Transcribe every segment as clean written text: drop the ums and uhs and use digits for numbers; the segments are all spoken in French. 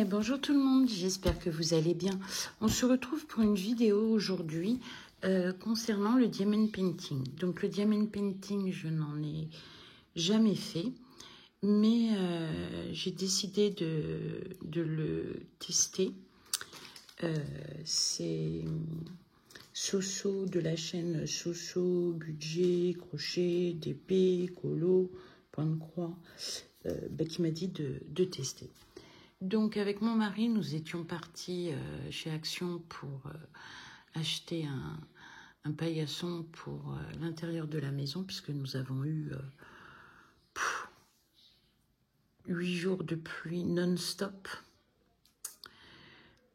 Bonjour tout le monde, j'espère que vous allez bien. On se retrouve pour une vidéo aujourd'hui concernant le diamond painting. Donc le diamond painting, je n'en ai jamais fait, mais j'ai décidé de le tester. C'est Soso de la chaîne Soso, Budget, Crochet, DP, Colo, Point de Croix, qui m'a dit de tester. Donc, avec mon mari, nous étions partis chez Action pour acheter un paillasson pour l'intérieur de la maison, puisque nous avons eu 8 jours de pluie non-stop.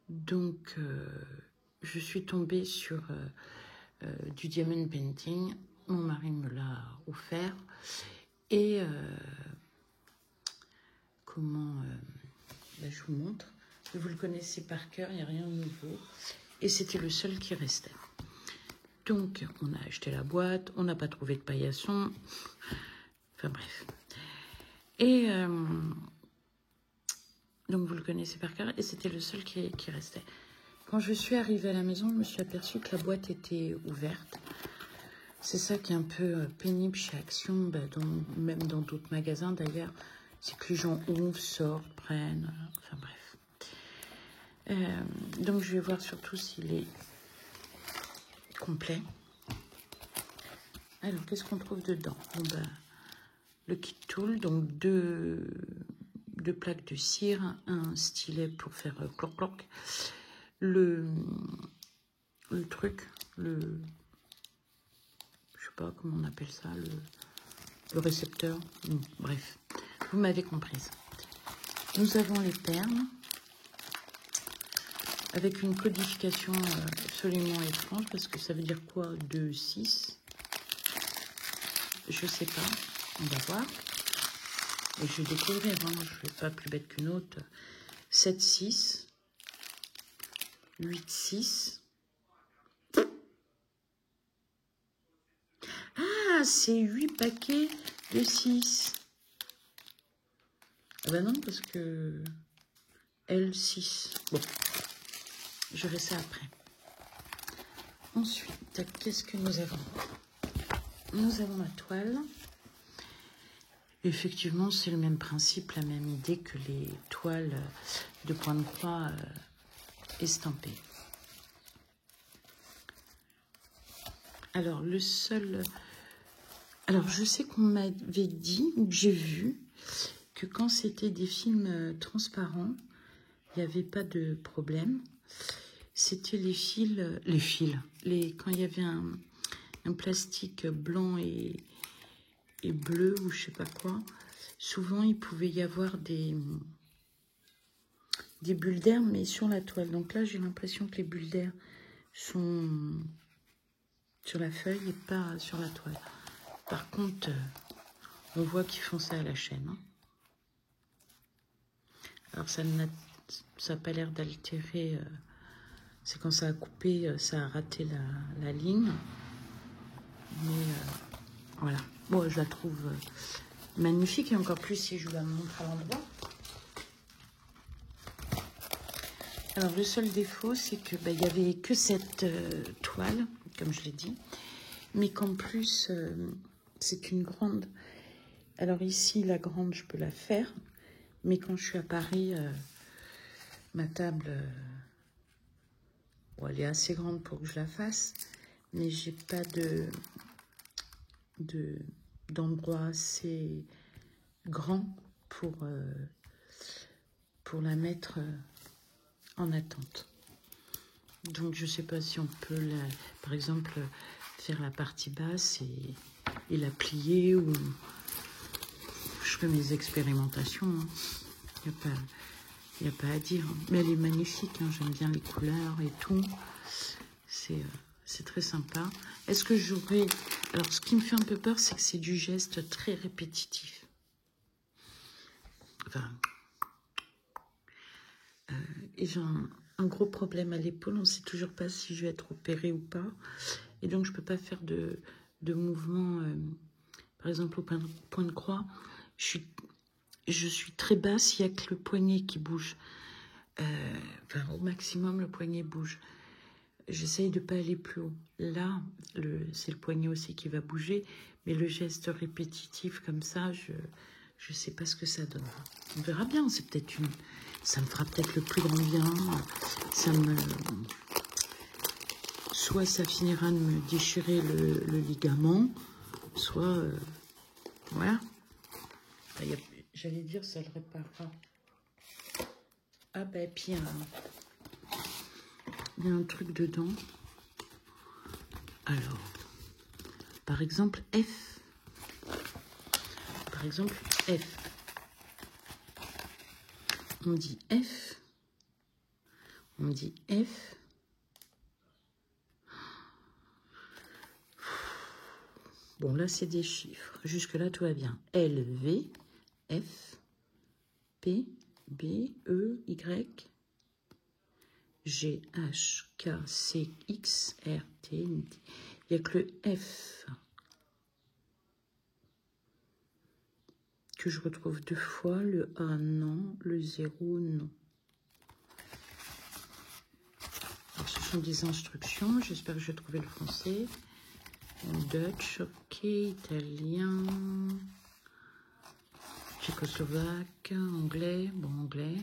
Donc, je suis tombée sur du diamond painting. Mon mari me l'a offert. Et je vous montre. Vous le connaissez par cœur, il n'y a rien de nouveau. Et c'était le seul qui restait. Donc, on a acheté la boîte, on n'a pas trouvé de paillasson. Enfin bref. Et donc, vous le connaissez par cœur. Et c'était le seul qui restait. Quand je suis arrivée à la maison, je me suis aperçue que la boîte était ouverte. C'est ça qui est un peu pénible chez Action, même dans d'autres magasins d'ailleurs. C'est que les gens ouvrent, sortent, prennent. Enfin bref. Donc je vais voir surtout s'il est complet. Alors qu'est-ce qu'on trouve dedans? Le kit tool, donc deux plaques de cire, un stylet pour faire cloc cloc, le truc, je sais pas comment on appelle ça, le récepteur, bref, vous m'avez comprise. Nous avons les perles avec une codification absolument étrange, parce que ça veut dire quoi, 2, 6? Je sais pas, on va voir. Et je vais découvrir, hein. Je ne vais pas plus bête qu'une autre. 7, 6, 8, 6. Ah, c'est 8 paquets de 6. Ah ben non, parce que L6. Bon, je verrai ça après. Ensuite, qu'est-ce que nous avons? Nous avons la toile. Effectivement, c'est le même principe, la même idée que les toiles de point de croix estampées. Alors, le seul... Alors, je sais qu'on m'avait dit, ou que j'ai vu, que quand c'était des films transparents, il n'y avait pas de problème. C'était les fils... Quand il y avait un plastique blanc et bleu, ou je sais pas quoi, souvent, il pouvait y avoir des bulles d'air, mais sur la toile. Donc là, j'ai l'impression que les bulles d'air sont sur la feuille et pas sur la toile. Par contre, on voit qu'ils font ça à la chaîne. Hein. Alors, ça n'a pas l'air d'altérer. C'est quand ça a coupé, ça a raté la ligne. Mais voilà. Bon, je la trouve magnifique. Et encore plus si je vous la montre à l'endroit. Alors, le seul défaut, c'est que il n'y avait que cette toile, comme je l'ai dit. Mais qu'en plus, c'est une grande... Alors ici, la grande, je peux la faire. Mais quand je suis à Paris, ma table, bon, elle est assez grande pour que je la fasse. Mais j'ai pas d'endroit assez grand pour la mettre en attente. Donc, je sais pas si on peut, par exemple, faire la partie basse et la plier, ou je fais mes expérimentations. Il n'y a pas à dire. Mais elle est magnifique, hein. J'aime bien les couleurs et tout. C'est très sympa. Est-ce que j'aurais... Alors, ce qui me fait un peu peur, c'est que c'est du geste très répétitif. Enfin... et j'ai un gros problème à l'épaule. On ne sait toujours pas si je vais être opérée ou pas. Et donc, je ne peux pas faire de mouvement. Par exemple, au point de croix, je suis très basse. Il n'y a que le poignet qui bouge. Enfin, au maximum, le poignet bouge. J'essaye de ne pas aller plus haut. Là, c'est le poignet aussi qui va bouger, mais le geste répétitif comme ça, je ne sais pas ce que ça donnera. On verra bien, c'est peut-être ça me fera peut-être le plus grand bien. Soit ça finira de me déchirer le ligament, soit, voilà. J'allais dire, ça le réparera. Ah ben, puis il y a un truc dedans. Alors, par exemple, F. Par exemple, F. On dit F. On dit F. Bon, là, c'est des chiffres. Jusque-là, tout va bien. L, V, F, P, B, E, Y, G, H, K, C, X, R, T, N, T. Il n'y a que le F que je retrouve 2 fois. Le A, non. Le 0, non. Alors, ce sont des instructions. J'espère que je vais trouver le français. Dutch, ok. Italien. Tchécoslovaque. Anglais. Bon, anglais.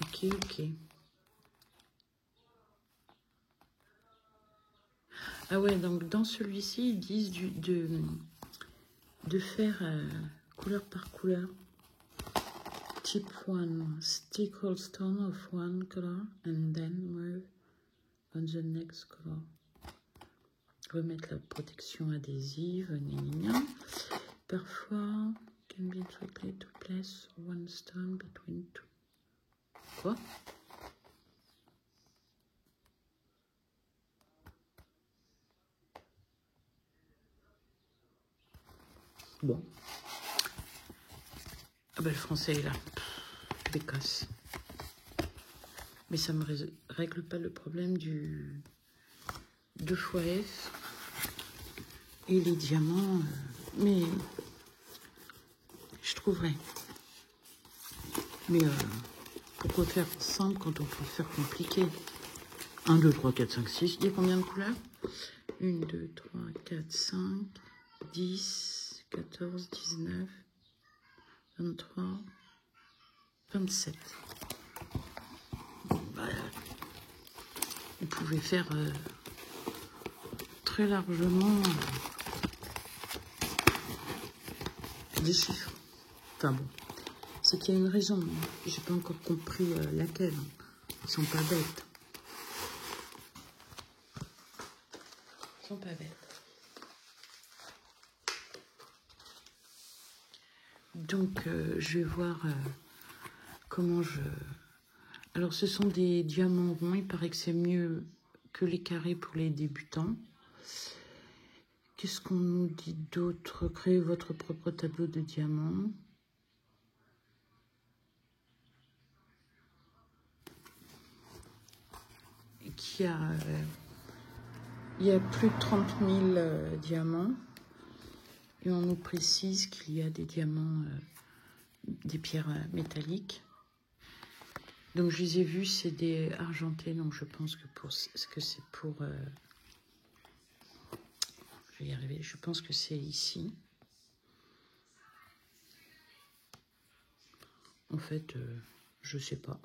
Ok. Ah ouais, donc dans celui-ci, ils disent de faire couleur par couleur. Tip 1, stick all stone of one color and then move on the next color. Remettre la protection adhésive, gna. Parfois, can be tricky to place one stone between two. Quoi? Bon. Ah ben le français est là. Bécasse. Mais ça ne me règle pas le problème du 2 fois F et les diamants. Mais je trouverai. Mais pourquoi faire simple quand on peut le faire compliqué? 1, 2, 3, 4, 5, 6. Il y a combien de couleurs? 1, 2, 3, 4, 5, 10, 14, 19, 23, 27. Bah, vous pouvez faire très largement des chiffres. Enfin bon, c'est qu'il y a une raison. J'ai pas encore compris laquelle. Ils sont pas bêtes. Ils sont pas bêtes. Donc, je vais voir comment je... Alors, ce sont des diamants ronds. Il paraît que c'est mieux que les carrés pour les débutants. Qu'est-ce qu'on nous dit d'autre? Créez votre propre tableau de diamants. Il y a plus de 30 000 diamants. Et on nous précise qu'il y a des diamants, des pierres métalliques. Donc je les ai vus, c'est des argentés. Donc je pense que c'est pour... je vais y arriver. Je pense que c'est ici. En fait, je sais pas.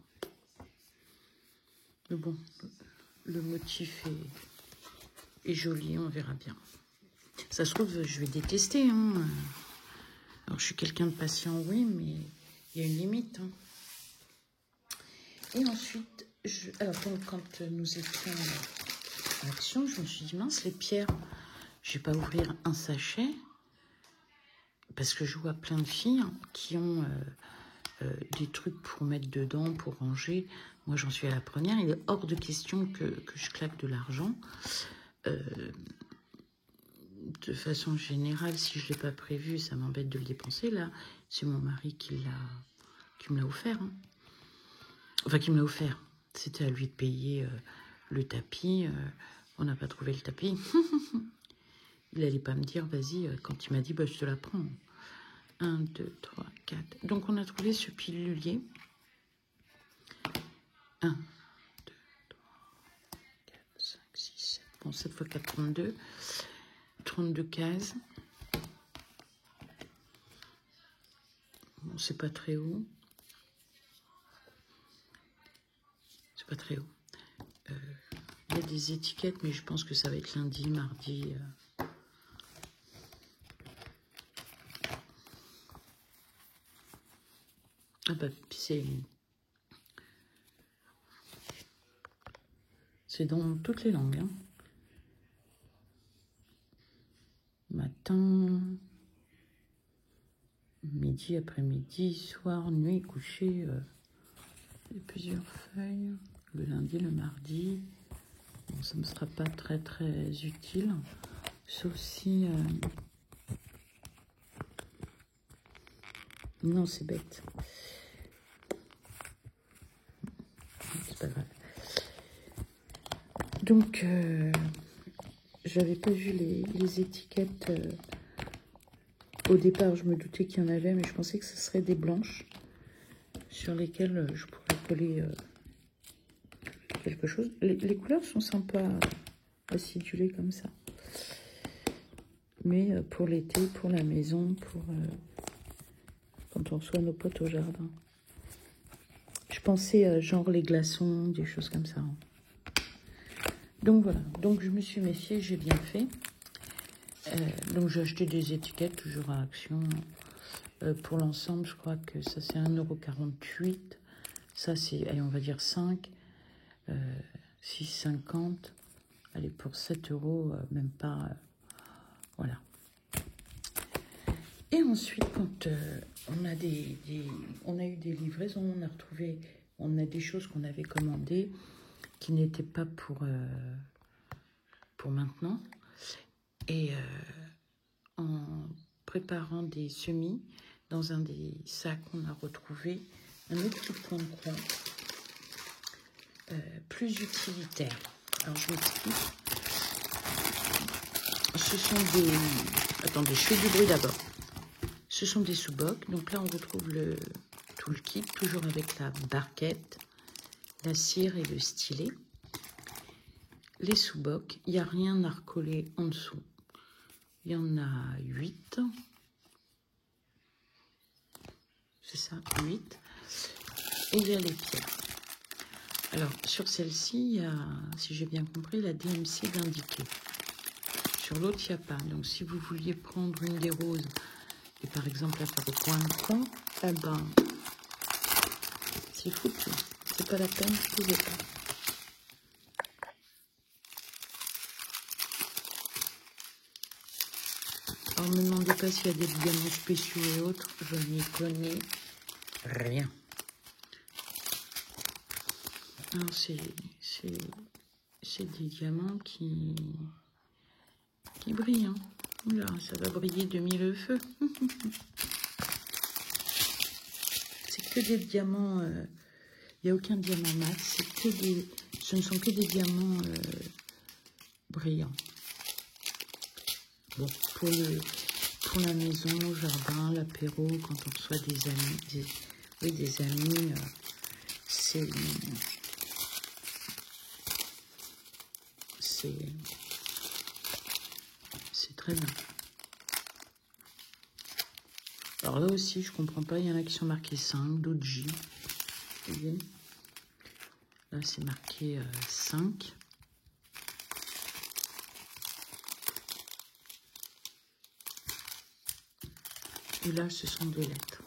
Mais bon, le motif est joli, on verra bien. Ça se trouve, je vais détester. Hein. Alors, je suis quelqu'un de patient, oui, mais il y a une limite. Hein. Et ensuite, alors, quand nous étions en action, je me suis dit, mince, les pierres, je vais pas ouvrir un sachet, parce que je vois plein de filles qui ont des trucs pour mettre dedans, pour ranger. Moi, j'en suis à la première. Il est hors de question que je claque de l'argent. De façon générale, si je ne l'ai pas prévu, ça m'embête de le dépenser. Là, c'est mon mari qui me l'a offert. Hein. Enfin, qui me l'a offert. C'était à lui de payer le tapis. On n'a pas trouvé le tapis. Il n'allait pas me dire, vas-y, quand il m'a dit, bah, je te la prends. 1, 2, 3, 4. Donc, on a trouvé ce pilulier. 1, 2, 3, 4, 5, 6, 7. Bon, 7 fois 4, 32. 32 cases. Bon, c'est pas très haut. C'est pas très haut. Il y a des étiquettes, mais je pense que ça va être lundi, mardi. Ah bah, c'est dans toutes les langues. Hein. Matin, midi, après-midi, soir, nuit, coucher. Il y a plusieurs feuilles. Le lundi, le mardi. Bon, ça ne me sera pas très utile. Sauf si... Non, c'est bête. C'est pas grave. Donc, j'avais pas vu les étiquettes. Au départ, je me doutais qu'il y en avait, mais je pensais que ce serait des blanches sur lesquelles je pourrais coller quelque chose. Les couleurs sont sympas, acidulées comme ça. Mais pour l'été, pour la maison, pour quand on reçoit nos potes au jardin. Je pensais genre les glaçons, des choses comme ça. Donc voilà, donc je me suis méfiée, j'ai bien fait. Donc j'ai acheté des étiquettes, toujours à Action. Pour l'ensemble, je crois que ça c'est 1,48 €. Ça c'est, allez, on va dire 5. 6,50. Allez, pour 7 €, même pas. Voilà. Et ensuite, quand on a on a eu des livraisons, on a des choses qu'on avait commandées qui n'étaient pas pour maintenant. Et en préparant des semis, dans un des sacs, on a retrouvé un autre petit point de croix plus utilitaire. Alors, je m'explique. Ce sont des... Attendez, je fais du bruit d'abord. Ce sont des sous-bocs. Donc là, on retrouve tout le kit, toujours avec la barquette, la cire et le stylet. Les sous-bocs, il n'y a rien à recoller en dessous. Il y en a 8. C'est ça, 8. Et il y a les pierres. Alors, sur celle-ci, il y a, si j'ai bien compris, la DMC d'indiquer. Sur l'autre, il n'y a pas. Donc, si vous vouliez prendre une des roses et par exemple la faire au coin de coin, eh ben, c'est foutu. C'est pas la peine, je ne pouvais pas. Alors, ne me demandez pas s'il y a des diamants spéciaux et autres. Je n'y connais rien. Alors, c'est des diamants qui brillent. Hein. Là, ça va briller de mille feux. C'est que des diamants. Il n'y a aucun diamant mat. Ce ne sont que des diamants brillants. Bon, pour la maison, le jardin, l'apéro, quand on reçoit des amis, des amis, c'est très bien. Alors là aussi, je comprends pas. Il y en a qui sont marqués 5, d'autres J. Vous voyez ? Là, c'est marqué 5. Et là, ce sont des lettres.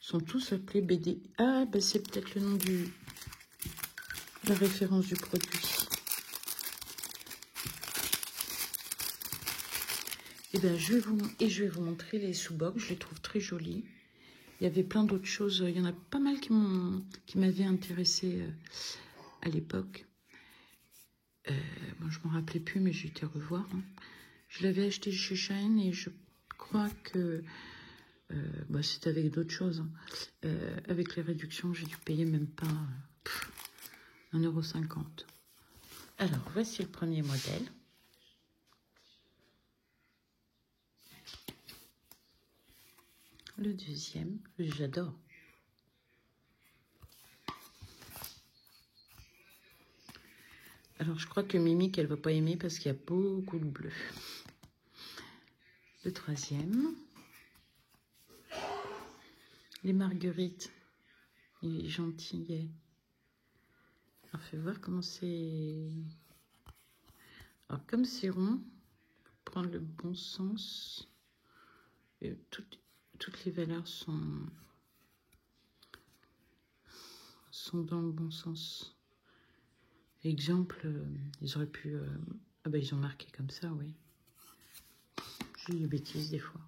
Ils sont tous appelés BD. Ah, ben c'est peut-être le nom la référence du produit. Et ben je vais vous montrer les sous-bocs. Je les trouve très jolis. Il y avait plein d'autres choses. Il y en a pas mal qui m'avaient intéressé à l'époque. Bon, je ne me rappelais plus, mais j'ai été revoir. Hein. Je l'avais acheté chez Shine et je crois que Bah, c'est avec d'autres choses. Hein. Avec les réductions, j'ai dû payer même pas 1,50 €. Alors, voici le premier modèle. Le deuxième, j'adore. Alors, je crois que Mimi, qu'elle va pas aimer parce qu'il y a beaucoup de bleu. Le troisième. Les marguerites. Il est gentil. Alors, fais voir comment c'est... Alors, comme c'est rond, prendre le bon sens. Et toutes les valeurs sont dans le bon sens. Exemple, ils auraient pu... Ah ben, ils ont marqué comme ça, oui. J'ai des bêtises des fois.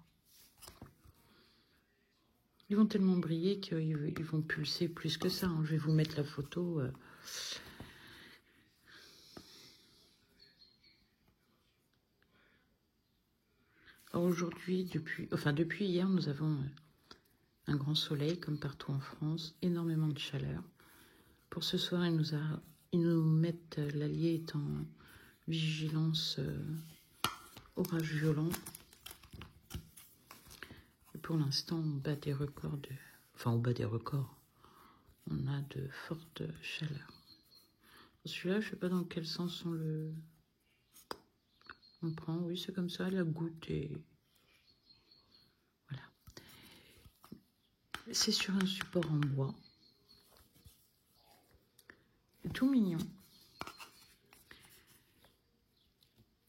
Ils vont tellement briller qu'ils vont pulser plus que ça. Hein. Je vais vous mettre la photo. Aujourd'hui, depuis hier, nous avons un grand soleil, comme partout en France, énormément de chaleur. Pour ce soir, ils nous mettent, l'Allier est en vigilance orage violent. Et pour l'instant, on bat des records de... Enfin, on bat des records. On a de fortes chaleurs. Celui-là, je ne sais pas dans quel sens on prend. Oui, c'est comme ça, la goutte et... Voilà. C'est sur un support en bois. Tout mignon.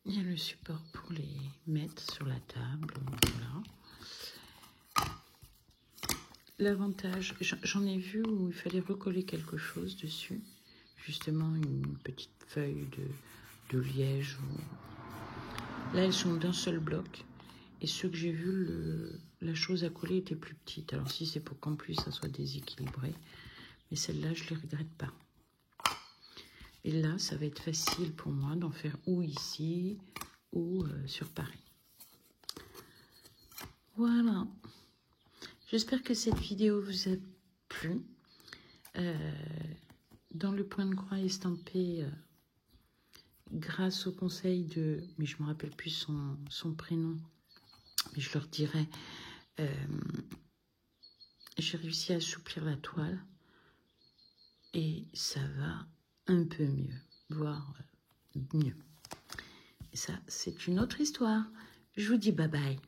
Il y a le support pour les mettre sur la table. Voilà. L'avantage, j'en ai vu où il fallait recoller quelque chose dessus. Justement, une petite feuille de liège. Là, elles sont d'un seul bloc. Et ceux que j'ai vus, la chose à coller était plus petite. Alors, si c'est pour qu'en plus, ça soit déséquilibré. Mais celle-là, je ne les regrette pas. Et là, ça va être facile pour moi d'en faire ou ici ou sur Paris. Voilà. J'espère que cette vidéo vous a plu. Dans le point de croix estampé, grâce au conseil de... Mais je ne me rappelle plus son prénom. Mais je leur dirai... j'ai réussi à assouplir la toile. Et ça va un peu mieux. Voire mieux. Et ça, c'est une autre histoire. Je vous dis bye bye.